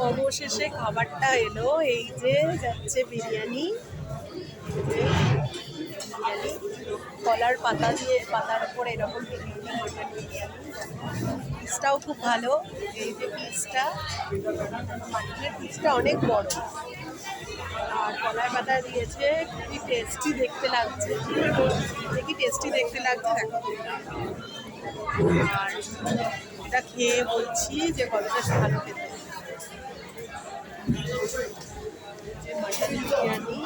অবশেষে খাবারটা এলো, এই যে যাচ্ছে বিরিয়ানি। বিরিয়ানি কলার পাতা দিয়ে, পাতার উপরে এরকম বিরিয়ানি, মটন বিরিয়ানি। পিসটাও খুব ভালো, এই যে পিসটা, মাটনের পিসটা অনেক বড় আর কলার পাতা দিয়েছে। খুবই টেস্টি দেখতে লাগছে, দেখি টেস্টি দেখতে লাগছে দেখো। আর এটা খেয়ে বলছি যে কতটা ভালো খেতে। যে মাটন বিরিয়ানি,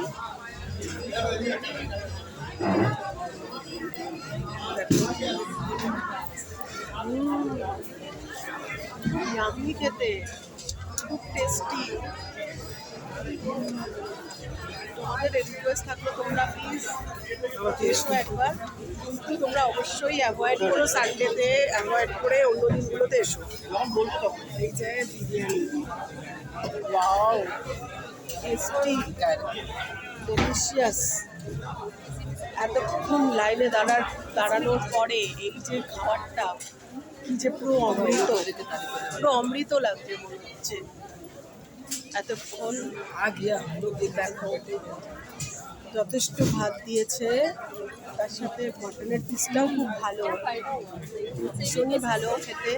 ইয়ামি খেতে, খুব টেস্টি। তোমাদের রিকোয়েস্ট থাকলো তোমরা প্লিজ এসো একবার, কিন্তু তোমরা অবশ্যই অ্যাভয়েড করো, সানডেতে অ্যাভয়েড করে অন্য দিনগুলোতে এসো। এই যে বিরিয়ানি, ওয়াও টেস্টি, ডেলিশিয়াস। এতক্ষণ লাইনে দাঁড়ানোর পরে এই যে খাবারটা, কি যে পুরো অমৃত, পুরো অমৃত লাগছে মনে হচ্ছে। এতক্ষণ দেখো যথেষ্ট ভাত দিয়েছে, তার সাথে মটনের পিসটাও খুব ভালো, ভীষণই ভালো খেতে।